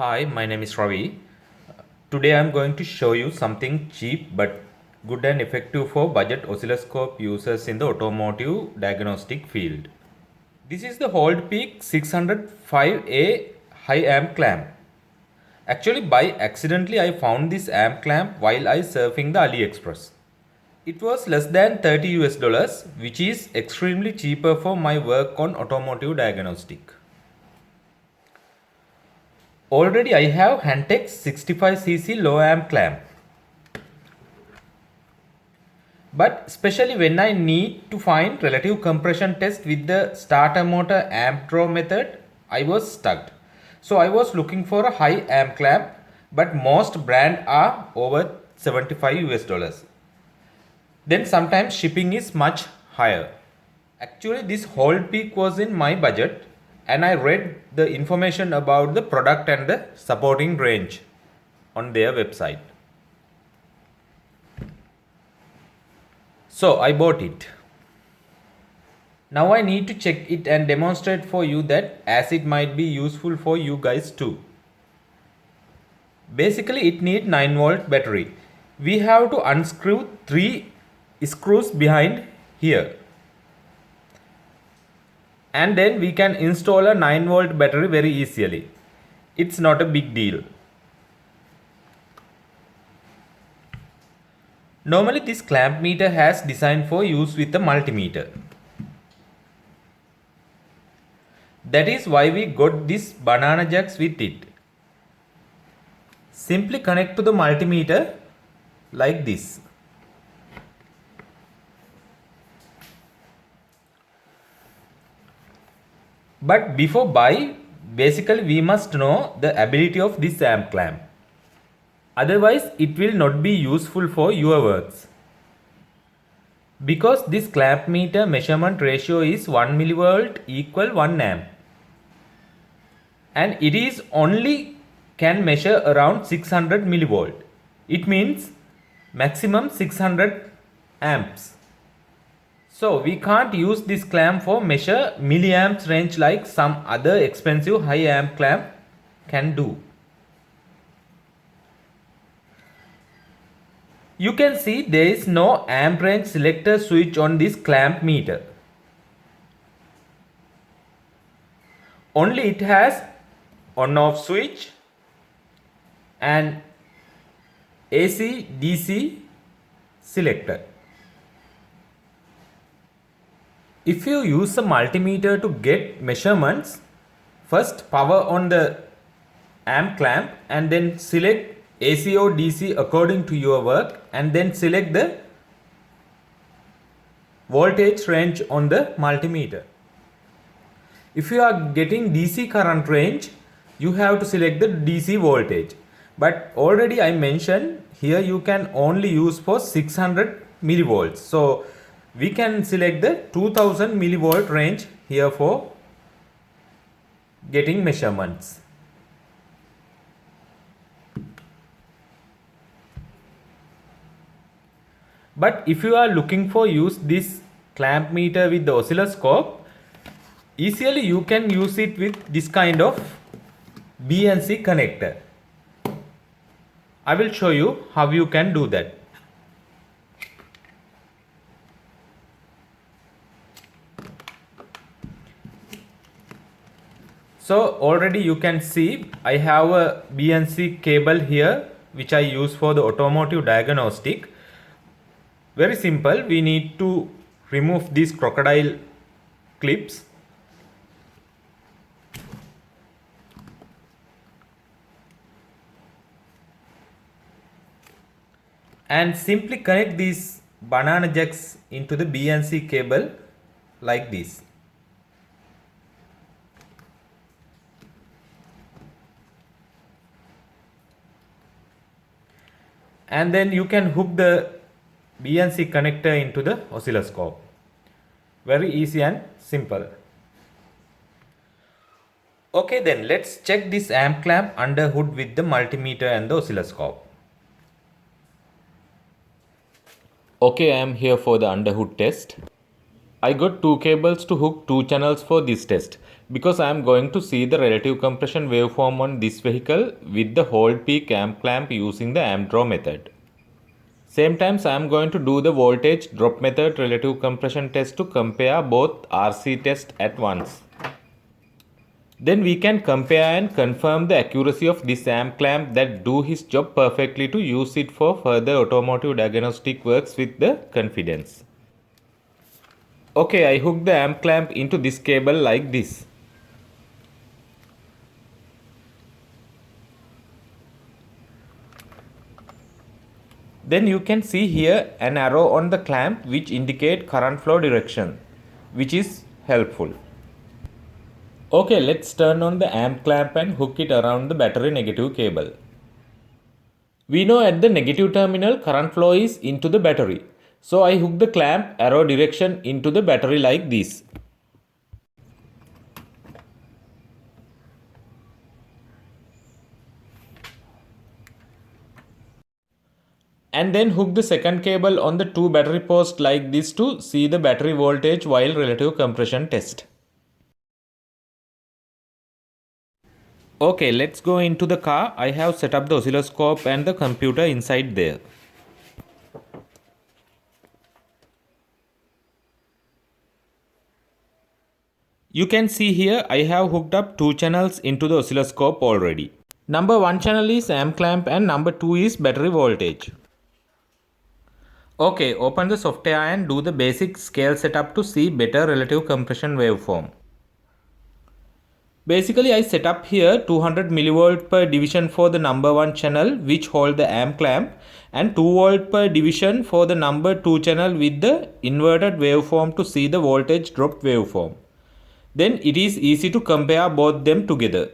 Hi, my name is Ravi. Today I am going to show you something cheap but good and effective for budget oscilloscope users in the automotive diagnostic field. This is the Holdpeak 605A high amp clamp. Actually, by accidentally I found this amp clamp while I surfing the AliExpress. It was less than 30 US dollars, which is extremely cheaper for my work on automotive diagnostic. Already I have Hantex 65cc low amp clamp. But especially when I need to find relative compression test with the starter motor amp draw method, I was stuck. So I was looking for a high amp clamp, but most brand are over 75 US dollars. Then sometimes shipping is much higher. Actually, this whole peak was in my budget, and I read the information about the product and the supporting range on their website. So I bought it. Now I need to check it and demonstrate for you that as it might be useful for you guys too. Basically it needs 9-volt battery. We have to unscrew 3 screws behind here. And then we can install a 9-volt battery very easily. It's not a big deal. Normally this clamp meter has designed for use with a multimeter. That is why we got this banana jacks with it. Simply connect to the multimeter like this. But before buy, basically we must know the ability of this amp clamp. Otherwise it will not be useful for your works. Because this clamp meter measurement ratio is 1 millivolt equal 1 amp. And it is only can measure around 600 millivolt. It means maximum 600 amps. So we can't use this clamp for measure milliamps range like some other expensive high amp clamp can do. You can see there is no amp range selector switch on this clamp meter. Only it has on off switch and AC DC selector. If you use a multimeter to get measurements, first power on the amp clamp and then select AC or DC according to your work and then select the voltage range on the multimeter. If you are getting DC current range, you have to select the DC voltage. But already I mentioned here you can only use for 600 millivolts. So we can select the 2000 millivolt range here for getting measurements. But if you are looking for use this clamp meter with the oscilloscope, easily you can use it with this kind of BNC connector. I will show you how you can do that. So already you can see I have a BNC cable here which I use for the automotive diagnostic. Very simple, we need to remove these crocodile clips. And simply connect these banana jacks into the BNC cable like this. And then you can hook the BNC connector into the oscilloscope. Very easy and simple. Okay, then let's check this amp clamp under hood with the multimeter and the oscilloscope. Okay, I am here for the under hood test. I got two cables to hook two channels for this test because I am going to see the relative compression waveform on this vehicle with the hold peak amp clamp using the amp draw method. Same times I am going to do the voltage drop method relative compression test to compare both RC tests at once. Then we can compare and confirm the accuracy of this amp clamp that do his job perfectly to use it for further automotive diagnostic works with the confidence. Okay, I hooked the amp clamp into this cable like this. Then you can see here an arrow on the clamp which indicate current flow direction, which is helpful. Okay, let's turn on the amp clamp and hook it around the battery negative cable. We know at the negative terminal current flow is into the battery. So I hook the clamp arrow direction into the battery like this. And then hook the second cable on the two battery posts like this to see the battery voltage while relative compression test. Okay, let's go into the car. I have set up the oscilloscope and the computer inside there. You can see here I have hooked up two channels into the oscilloscope already. Number 1 channel is amp clamp and number 2 is battery voltage. Okay, open the software and do the basic scale setup to see better relative compression waveform. Basically, I set up here 200 millivolt per division for the number 1 channel which hold the amp clamp and 2 volt per division for the number 2 channel with the inverted waveform to see the voltage drop waveform. Then it is easy to compare both them together.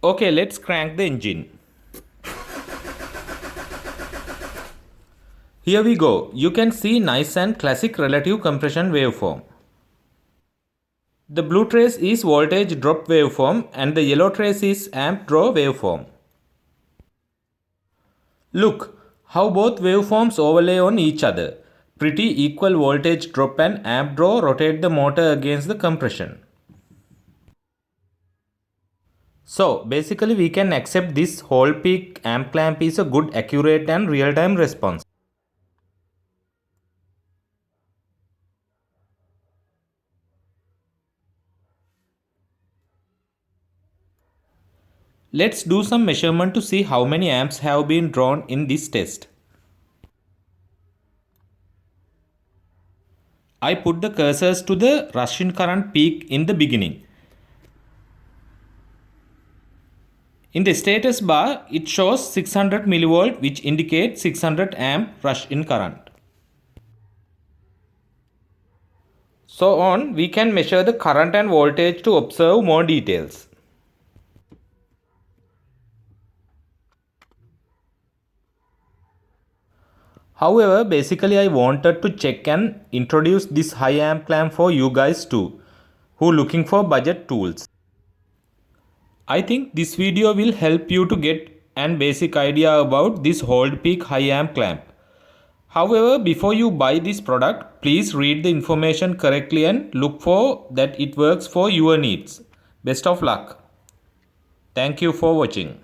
Okay, let's crank the engine. Here we go. You can see nice and classic relative compression waveform. The blue trace is voltage drop waveform and the yellow trace is amp draw waveform. Look how both waveforms overlay on each other. Pretty equal voltage drop and amp draw rotate the motor against the compression. So basically we can accept this hold peak amp clamp is a good, accurate and real-time response. Let's do some measurement to see how many amps have been drawn in this test. I put the cursors to the rush-in current peak in the beginning. In the status bar, it shows 600 millivolt which indicates 600 amp rush-in current. So on, we can measure the current and voltage to observe more details. However, basically I wanted to check and introduce this high amp clamp for you guys too, who looking for budget tools. I think this video will help you to get an basic idea about this hold peak high amp clamp. However, before you buy this product, please read the information correctly and look for that it works for your needs. Best of luck. Thank you for watching.